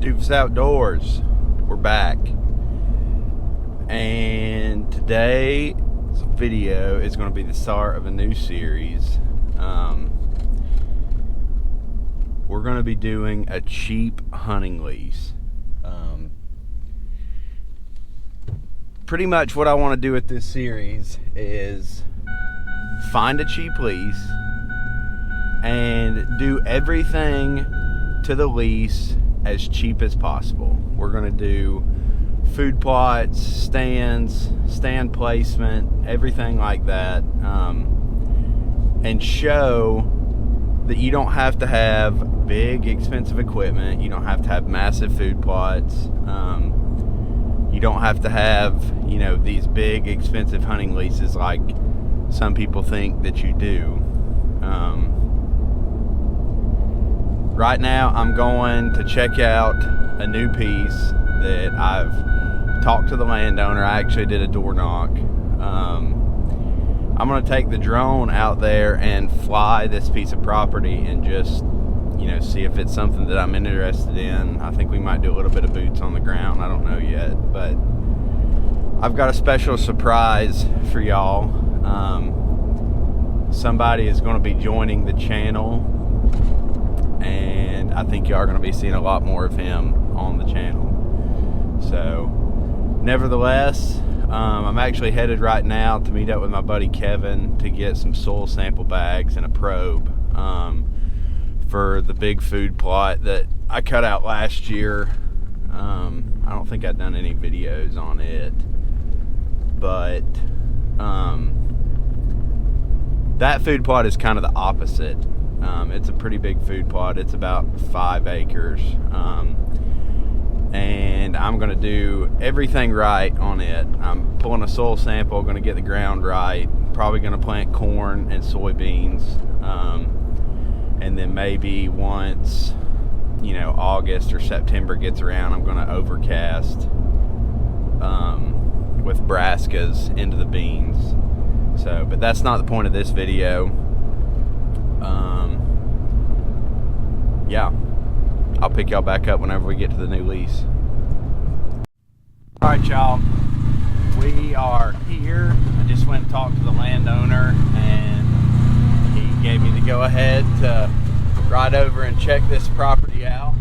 Tufus Outdoors. We're back, and today's video is going to be the start of a new series. We're going to be doing a cheap hunting lease. Pretty much what I want to do with this series is find a cheap lease and do everything to the lease as cheap as possible. We're going to do food plots, stands, stand placement, everything like that, and show that you don't have to have big expensive equipment, you don't have to have massive food plots, you don't have to have, you know, these big expensive hunting leases like some people think that you do. Right now I'm going to check out a new piece that I've talked to the landowner. I actually did a door knock. I'm going to take the drone out there and fly this piece of property and just, you know, see if it's something that I'm interested in. I think we might do a little bit of boots on the ground. I don't know yet, but I've got a special surprise for y'all. Somebody is going to be joining the channel, and I think y'all are going to be seeing a lot more of him on the channel. So, nevertheless, I'm actually headed right now to meet up with my buddy Kevin to get some soil sample bags and a probe for the big food plot that I cut out last year. I don't think I've done any videos on it, but that food plot is kind of the opposite. It's a pretty big food plot. It's about 5 acres. And I'm going to do everything right on it. I'm pulling a soil sample, going to get the ground right, probably going to plant corn and soybeans. And then maybe once, you know, August or September gets around, I'm going to overcast with brassicas into the beans. So, but that's not the point of this video. Yeah, I'll pick y'all back up whenever we get to the new lease. Alright, y'all, we are here. I just went and talked to the landowner, and he gave me the go ahead to ride over and check this property out.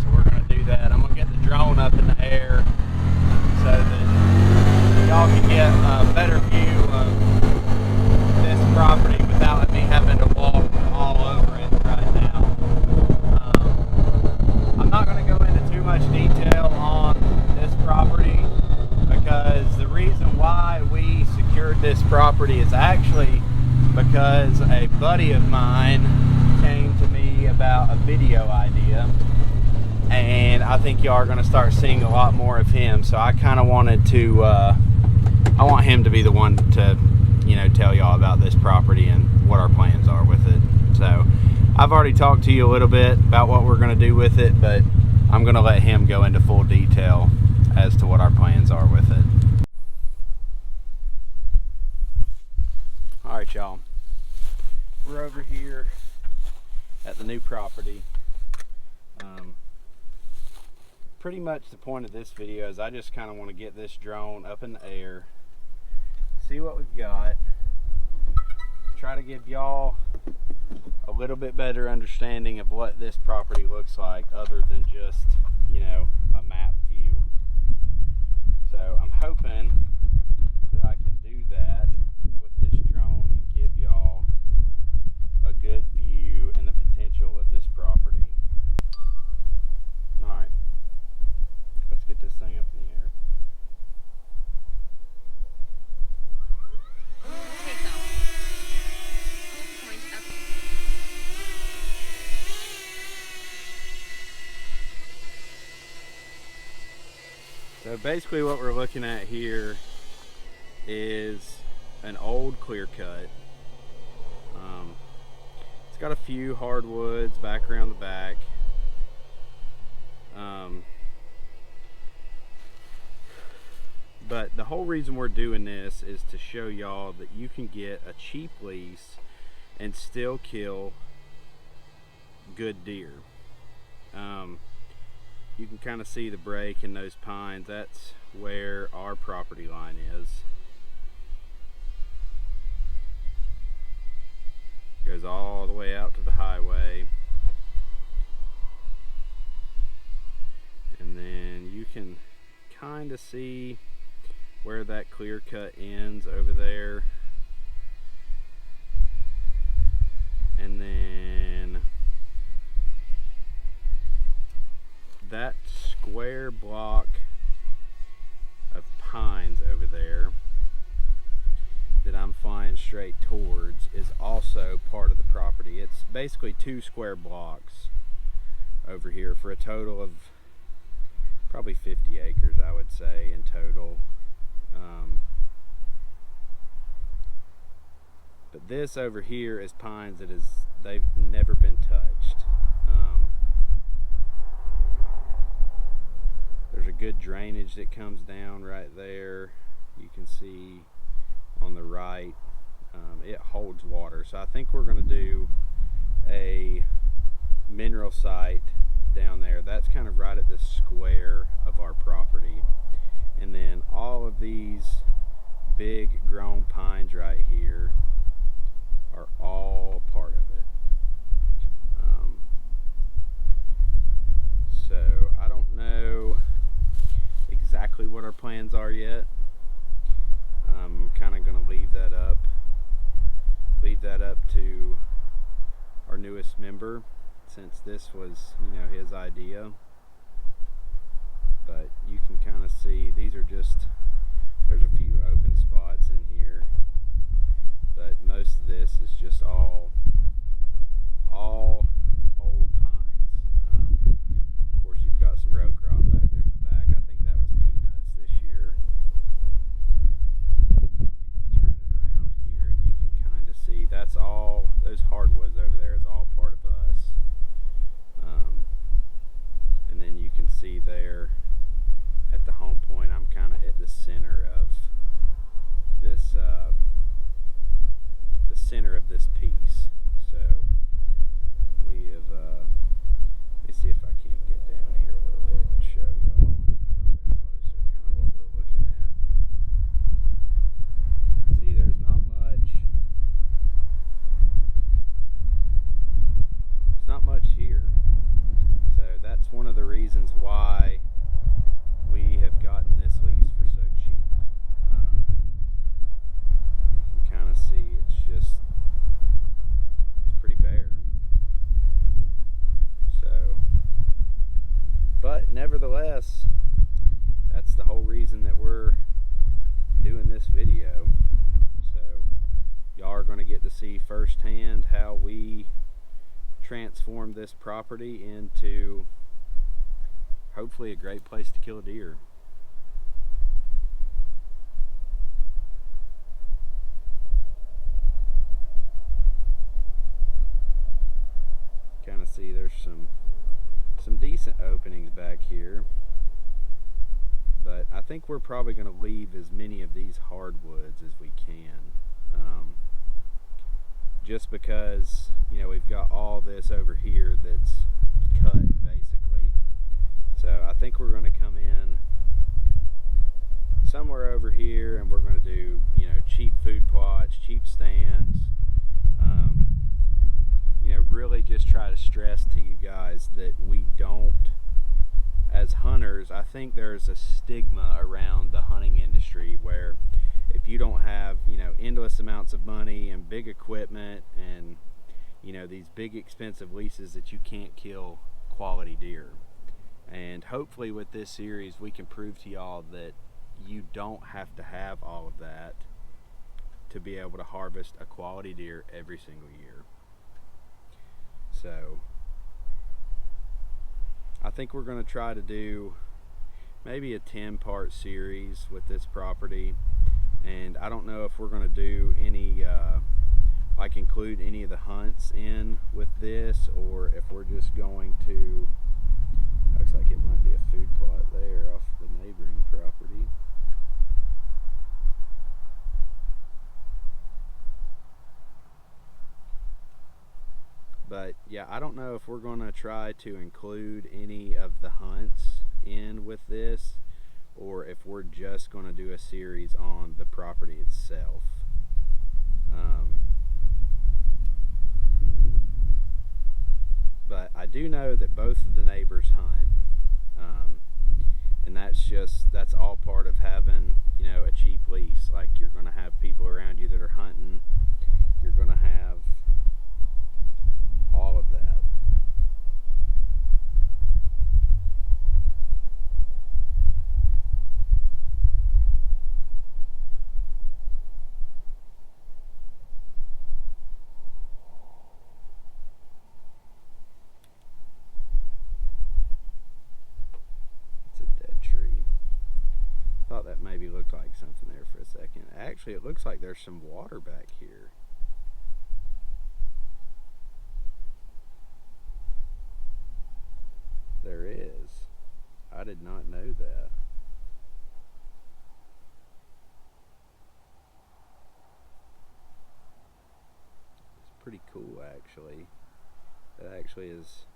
So we're going to do that. I'm going to get the drone up in the air so that y'all can get a better view of this property without me having to walk all over it right now. I'm not going to go into too much detail on this property because the reason why we secured this property is actually because a buddy of mine came to me about a video idea, and I think y'all are going to start seeing a lot more of him. So I kind of wanted to I want him to be the one to, you know, tell y'all about this property and what our plans are with it. So I've already talked to you a little bit about what we're going to do with it, but I'm going to let him go into full detail as to what our plans are with it. Alright, y'all, we're over here at the new property. Pretty much the point of this video is I just kind of want to get this drone up in the air, see what we've got, try to give y'all a little bit better understanding of what this property looks like other than just, you know, a map view. So I'm hoping that I can do that with this drone and give y'all a good view and the potential of this property. Alright, let's get this thing up in the air. So basically what we're looking at here is an old clear cut. It's got a few hardwoods back around the back. But the whole reason we're doing this is to show y'all that you can get a cheap lease and still kill good deer. You can kind of see the break in those pines. That's where our property line is. Goes all the way out to the highway. And then you can kind of see where that clear cut ends over there. And then that square block of pines over there that I'm flying straight towards is also part of the property. It's basically 2 square blocks over here for a total of probably 50 acres, I would say, in total. But this over here is pines that they've never been touched. There's a good drainage that comes down right there. You can see on the right, it holds water. So I think we're going to do a mineral site down there. That's kind of right at the square of our property. And then all of these big grown pines right here are all part of it. So I don't know exactly what our plans are yet. I'm kind of going to leave that up to our newest member, since this was, his idea. But you can kind of see these are there's a few open spots in here, but most of this is just all old pines. Of course, you've got some row crop back there in the back. I think that was peanuts this year. Let me turn it around here, and you can kind of see that's all, those hardwoods over there is all part of us. And then you can see there at the home point, I'm kind of at the center of this piece. So we have let me see if I can't get down here a little bit and show y'all a little bit closer kind of what we're looking at. See, there's not much here. So that's one of the reasons why we have gotten this lease for so cheap. You can kind of see it's pretty bare. So, but nevertheless, that's the whole reason that we're doing this video. So y'all are going to get to see firsthand how we transform this property into hopefully a great place to kill a deer. Kind of see there's some decent openings back here, but I think we're probably going to leave as many of these hardwoods as we can, just because we've got all this over here that's cut basically. So I think we're going to come in somewhere over here, and we're going to do cheap food plots, cheap stands. Really just try to stress to you guys that we don't, as hunters, I think there's a stigma around the hunting industry where if you don't have endless amounts of money and big equipment and these big expensive leases, that you can't kill quality deer. And hopefully with this series we can prove to y'all that you don't have to have all of that to be able to harvest a quality deer every single year. So I think we're going to try to do maybe a 10-part series with this property, and I don't know if we're going to do any include any of the hunts in with this, or if we're just going to, looks like it might be a food plot there off the neighboring property. But But yeah, I don't know if we're going to try to include any of the hunts in with this, or if we're just going to do a series on the property itself. But I do know that both of the neighbors hunt, and that's all part of having, you know, a cheap lease. Like, you're going to have people around you that are hunting. You're going to have all of that. It's a dead tree. Thought that maybe looked like something there for a second. Actually, it looks like there's some water back here. There is. I did not know that. It's pretty cool, actually. That actually is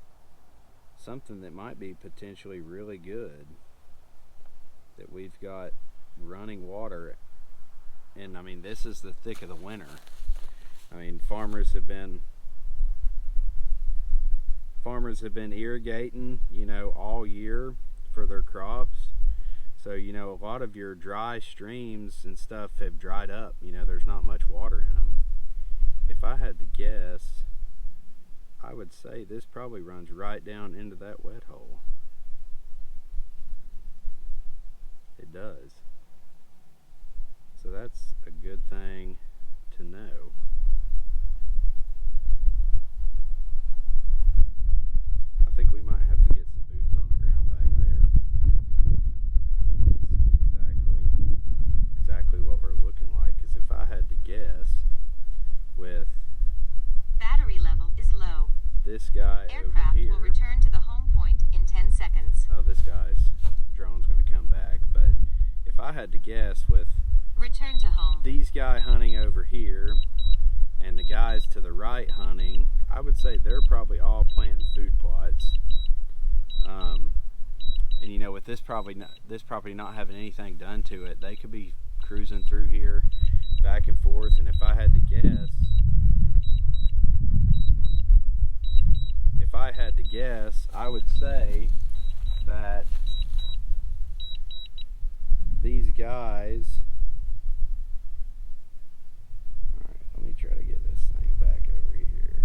something that might be potentially really good, that we've got running water. And I mean, this is the thick of the winter. I mean, farmers have been irrigating, you know, all year for their crops. So, you know, a lot of your dry streams and stuff have dried up. You know, there's not much water in them. If I had to guess, I would say this probably runs right down into that wet hole. It does. So that's a good thing to know. I think we might have to get some boots on the ground back there. See exactly what we're looking like. Because if I had to guess, with battery level is low. This guy Aircraft over here will return to the home point in 10 seconds. Oh, this guy's drone's going to come back. But if I had to guess, with return to home, these guys hunting over here and the guys to the right hunting, I would say they're probably all planting food plots. And you know, with this property not having anything done to it, they could be cruising through here back and forth. And if I had to guess, I would say that these guys, all right, let me try to get this thing back over here.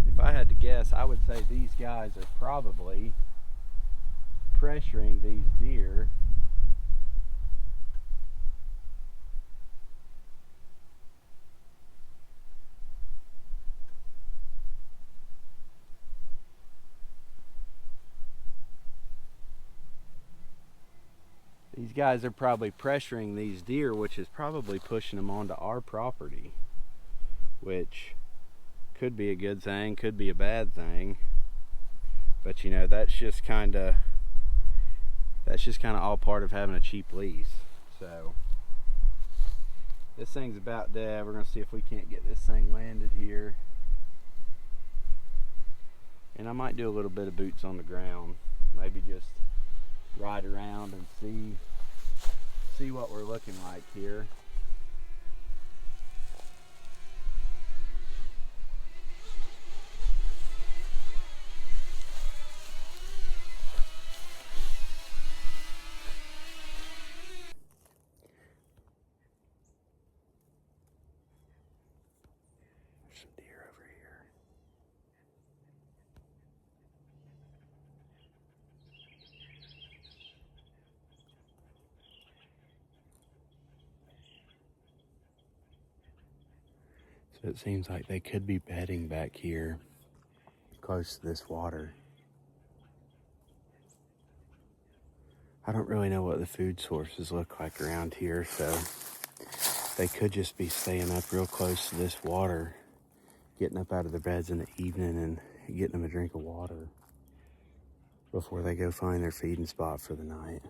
If I had to guess, I would say these guys are probably pressuring these deer which is probably pushing them onto our property, which could be a good thing, could be a bad thing. But you know, that's just kind of all part of having a cheap lease. So this thing's about dead. We're gonna see if we can't get this thing landed here, and I might do a little bit of boots on the ground, maybe just ride around and see what we're looking like here. There's some deer over here. So it seems like they could be bedding back here close to this water. I don't really know what the food sources look like around here, so they could just be staying up real close to this water, getting up out of their beds in the evening and getting them a drink of water before they go find their feeding spot for the night.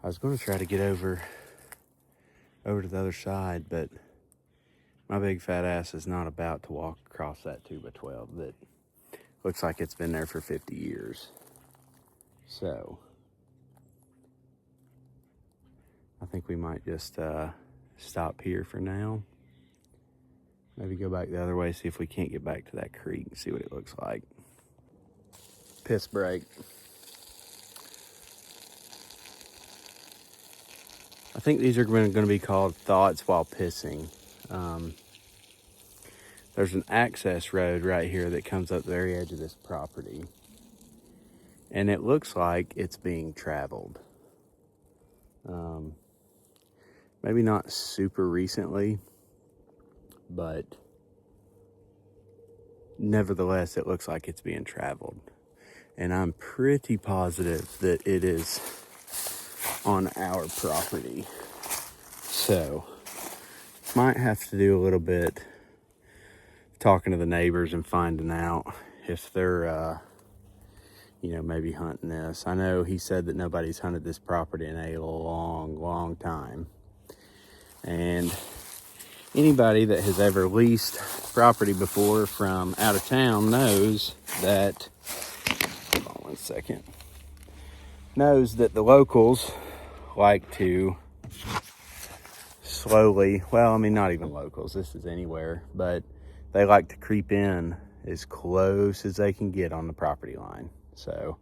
I was going to try to get over to the other side, but my big fat ass is not about to walk across that 2x12 that looks like it's been there for 50 years. So I think we might just stop here for now. Maybe go back the other way, see if we can't get back to that creek and see what it looks like. Piss break. I think these are going to be called thoughts while pissing. There's an access road right here that comes up the very edge of this property. And it looks like it's being traveled. Maybe not super recently, but nevertheless, it looks like it's being traveled. And I'm pretty positive that it is on our property. So, might have to do a little bit talking to the neighbors and finding out if they're, maybe hunting this. I know he said that nobody's hunted this property in a long time. And anybody that has ever leased property before from out of town knows that, hold on one second, knows that the locals like to slowly, well, I mean, not even locals, this is anywhere, but they like to creep in as close as they can get on the property line. So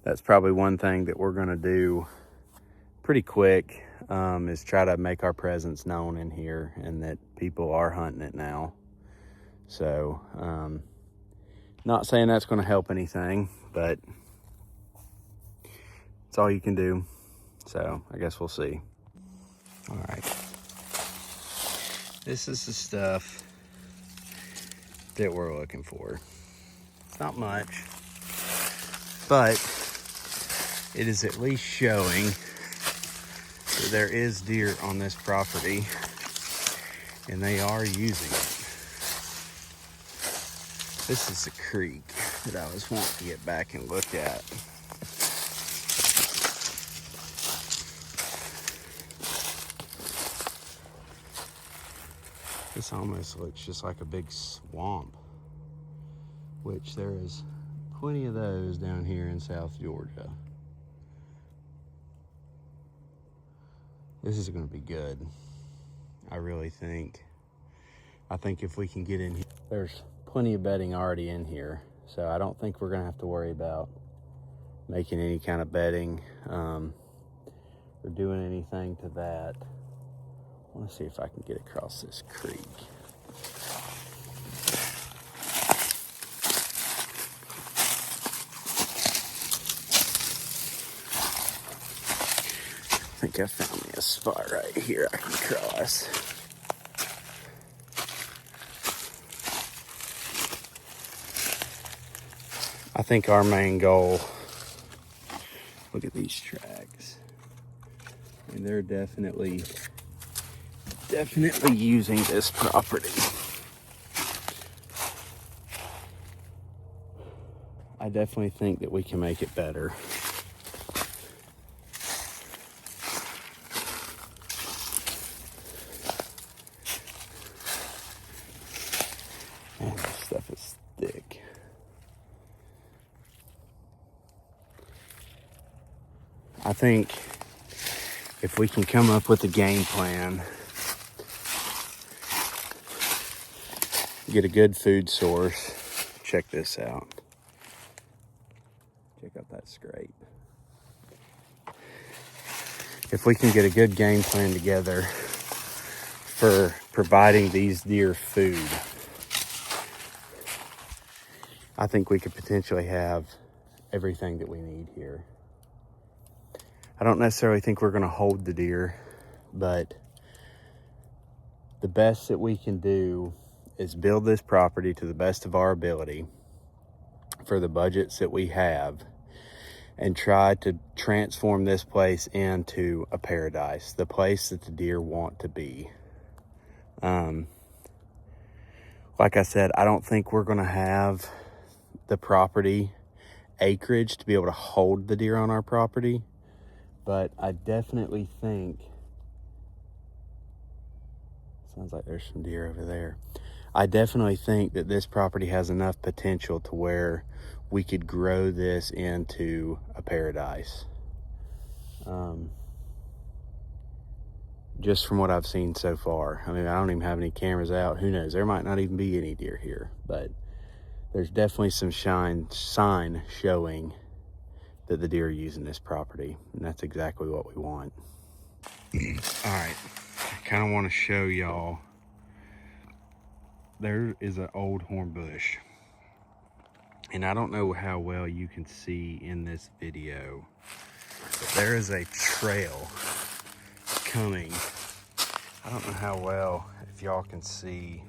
that's probably one thing that we're going to do pretty quick, is try to make our presence known in here and that people are hunting it now. So not saying that's going to help anything, but it's all you can do. So I guess we'll see. All right. This is the stuff that we're looking for. It's not much, but it is at least showing that there is deer on this property and they are using it. This is a creek that I was wanting to get back and look at. This almost looks just like a big swamp, which there is plenty of those down here in South Georgia. This is going to be good. I really think. I think if we can get in here, there's plenty of bedding already in here, so I don't think we're going to have to worry about making any kind of bedding or doing anything to that. I want to see if I can get across this creek. I think I found me a spot right here I can cross. I think our main goal, look at these tracks. And they're definitely using this property. I definitely think that we can make it better. Man, this stuff is thick. I think if we can come up with a game plan, get a good food source. Check this out. Check out that scrape. If we can get a good game plan together for providing these deer food, I think we could potentially have everything that we need here. I don't necessarily think we're going to hold the deer, but the best that we can do is build this property to the best of our ability for the budgets that we have and try to transform this place into a paradise, the place that the deer want to be. Like I said, I don't think we're going to have the property acreage to be able to hold the deer on our property, but I definitely think, sounds like there's some deer over there. I definitely think that this property has enough potential to where we could grow this into a paradise. Just from what I've seen so far. I mean, I don't even have any cameras out. Who knows? There might not even be any deer here, but there's definitely some sign showing that the deer are using this property, and that's exactly what we want. All right, I kind of want to show y'all. There is an old horn bush, and I don't know how well you can see in this video, but there is a trail coming. I don't know how well, if y'all can see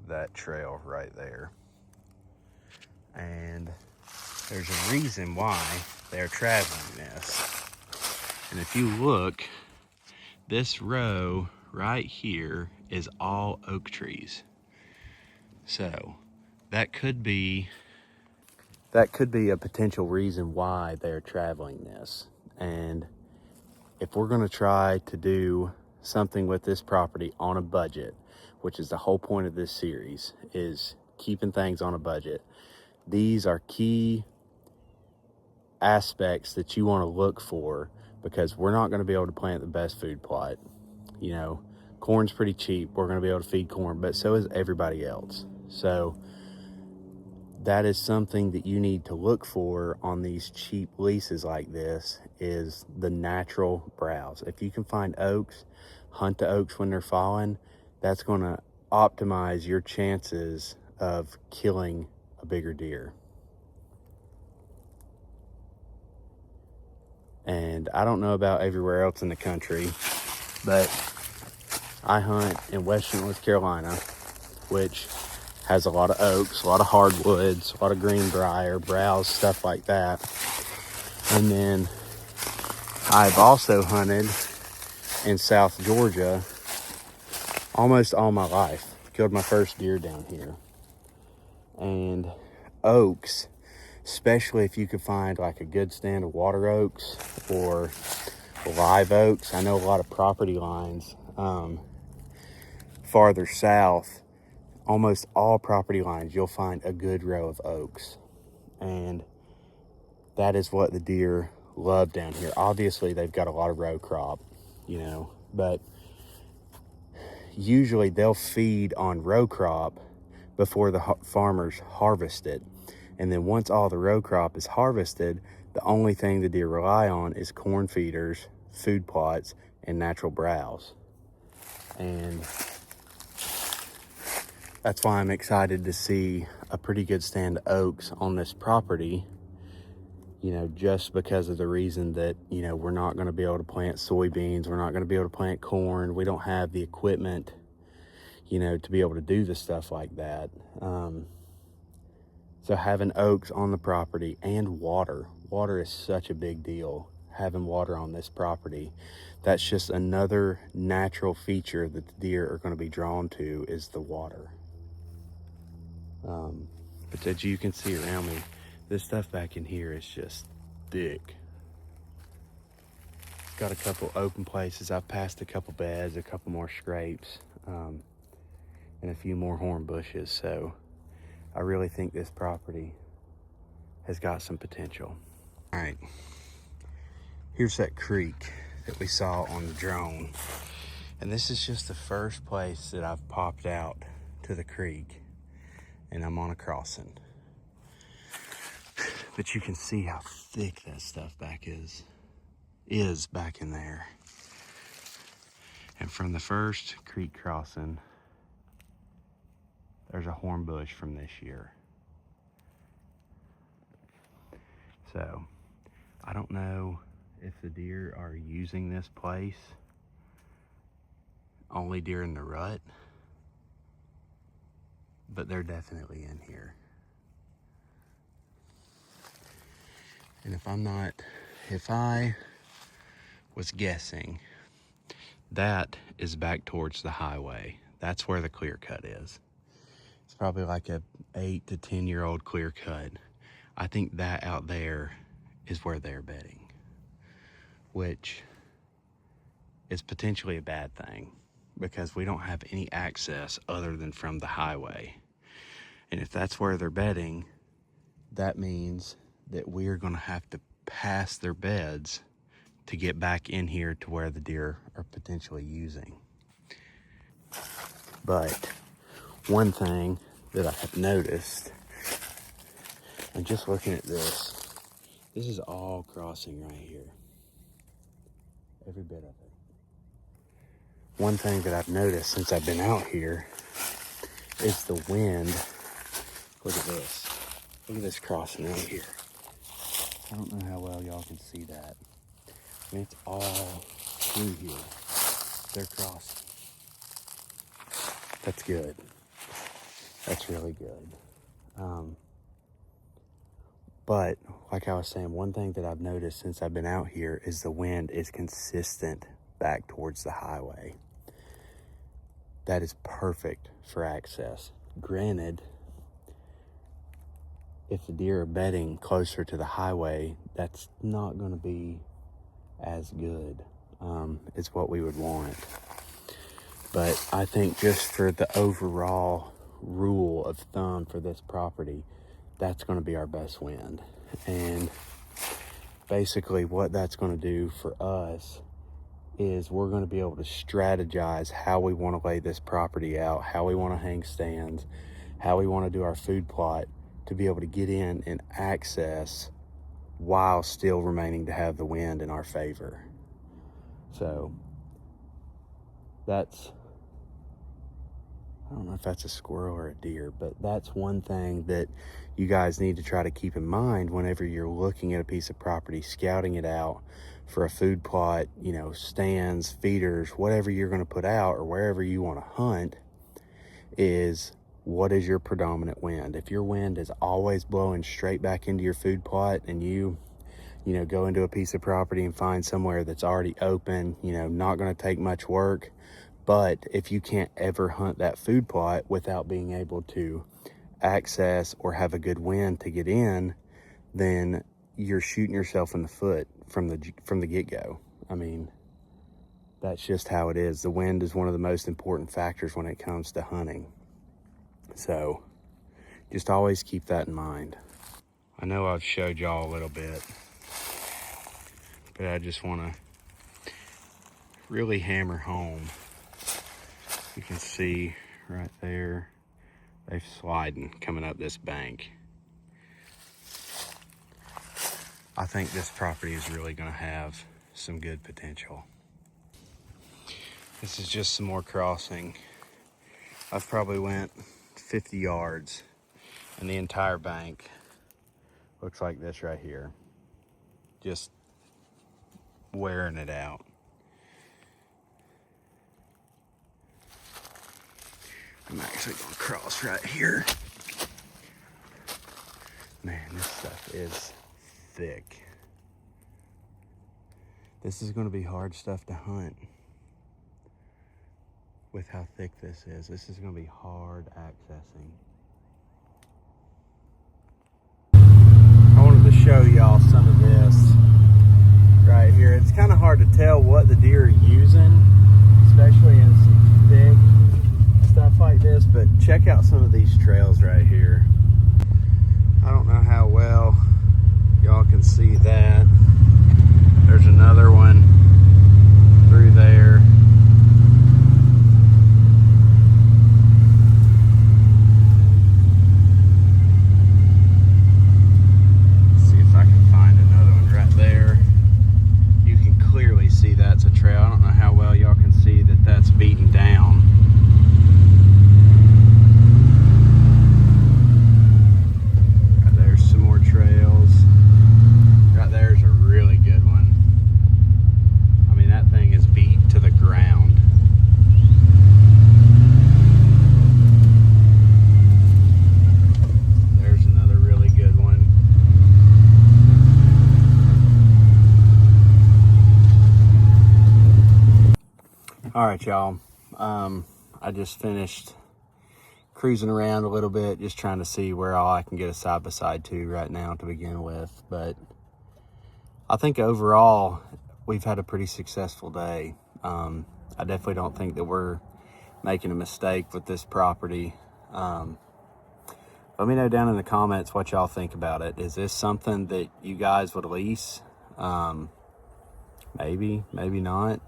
that trail right there. And there's a reason why they're traveling this. And if you look, this row right here is all oak trees. So that could be a potential reason why they're traveling this. And if we're gonna try to do something with this property on a budget, which is the whole point of this series, is keeping things on a budget, these are key aspects that you want to look for, because we're not going to be able to plant the best food plot. You know, corn's pretty cheap. We're going to be able to feed corn, but so is everybody else. So that is something that you need to look for on these cheap leases like this, is the natural browse. If you can find oaks, hunt the oaks when they're falling, that's going to optimize your chances of killing a bigger deer. And I don't know about everywhere else in the country, but I hunt in Western North Carolina, which has a lot of oaks, a lot of hardwoods, a lot of greenbrier, browse, stuff like that. And then I've also hunted in South Georgia almost all my life. Killed my first deer down here. And oaks, especially if you could find like a good stand of water oaks or live oaks. I know a lot of property lines farther south, almost all property lines, you'll find a good row of oaks. And that is what the deer love down here. Obviously, they've got a lot of row crop, you know, but usually they'll feed on row crop before the farmers harvest it. And then once all the row crop is harvested, the only thing the deer rely on is corn feeders, food plots, and natural browse. And that's why I'm excited to see a pretty good stand of oaks on this property, you know, just because of the reason that, you know, we're not going to be able to plant soybeans. We're not going to be able to plant corn. We don't have the equipment, you know, to be able to do the stuff like that. So having oaks on the property and water is such a big deal. Having water on this property, that's just another natural feature that the deer are going to be drawn to, is the water. But as you can see around me, this stuff back in here is just thick. Got a couple open places. I've passed a couple beds, a couple more scrapes, and a few more horn bushes. So I really think this property has got some potential. All right, here's that creek that we saw on the drone. And this is just the first place that I've popped out to the creek, and I'm on a crossing. But you can see how thick that stuff back is back in there. And from the first creek crossing, there's a horn bush from this year. So I don't know if the deer are using this place only during the rut, but they're definitely in here. And if I was guessing, that is back towards the highway. That's where the clear cut is. It's probably like a 8 to 10 year old clear cut. I think that out there is where they're bedding, which is potentially a bad thing because we don't have any access other than from the highway. And if that's where they're bedding, that means that we are going to have to pass their beds to get back in here to where the deer are potentially using. But one thing that I have noticed, and just looking at this is all crossing right here. Every bit of it. One thing that I've noticed since I've been out here is the wind. Look at this. Look at this crossing right here. I don't know how well y'all can see that. I mean, it's all through here. They're crossing. That's good. That's really good. But like I was saying, one thing that I've noticed since I've been out here is the wind is consistent back towards the highway. That is perfect for access. Granted, if the deer are bedding closer to the highway, that's not going to be as good as what we would want. But I think just for the overall rule of thumb for this property, that's going to be our best wind. And basically what that's going to do for us is we're going to be able to strategize how we want to lay this property out, how we want to hang stands, how we want to do our food plot to be able to get in and access while still remaining to have the wind in our favor. So that's, I don't know if that's a squirrel or a deer, but that's one thing that you guys need to try to keep in mind whenever you're looking at a piece of property, scouting it out for a food plot, you know, stands, feeders, whatever you're going to put out or wherever you want to hunt, is what is your predominant wind. If your wind is always blowing straight back into your food plot and you know, go into a piece of property and find somewhere that's already open, you know, not going to take much work. But if you can't ever hunt that food plot without being able to access or have a good wind to get in, then you're shooting yourself in the foot from the get-go. I mean, that's just how it is. The wind is one of the most important factors when it comes to hunting. So just always keep that in mind. I know I've showed y'all a little bit, but I just want to really hammer home. You can see right there, they're sliding coming up this bank. I think this property is really going to have some good potential. This is just some more crossing. I've probably went 50 yards and the entire bank looks like this right here. Just wearing it out. I'm actually gonna cross right here. Man, this stuff is thick. This is gonna be hard stuff to hunt with how thick this is. This is gonna be hard accessing. I wanted to show y'all some of this right here. It's kind of hard to tell what the deer are using, especially in some thick stuff like this, but check out some of these trails right here. I don't know how well y'all can see that. There's another one through there. Let's see if I can find another one right there. You can clearly see that's a trail. I don't know how well y'all can see that that's beaten down. All right, y'all. I just finished cruising around a little bit, just trying to see where all I can get a side-by-side to right now to begin with. But I think overall, we've had a pretty successful day. I definitely don't think that we're making a mistake with this property. Let me know down in the comments what y'all think about it. Is this something that you guys would lease? Maybe not.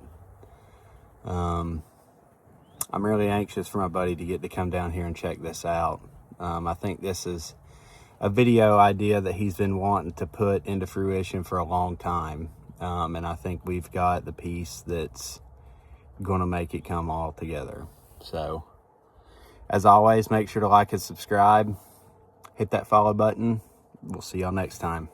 I'm really anxious for my buddy to get to come down here and check this out. I think this is a video idea that he's been wanting to put into fruition for a long time. And I think we've got the piece that's going to make it come all together. So, as always, make sure to like and subscribe. Hit that follow button. We'll see y'all next time.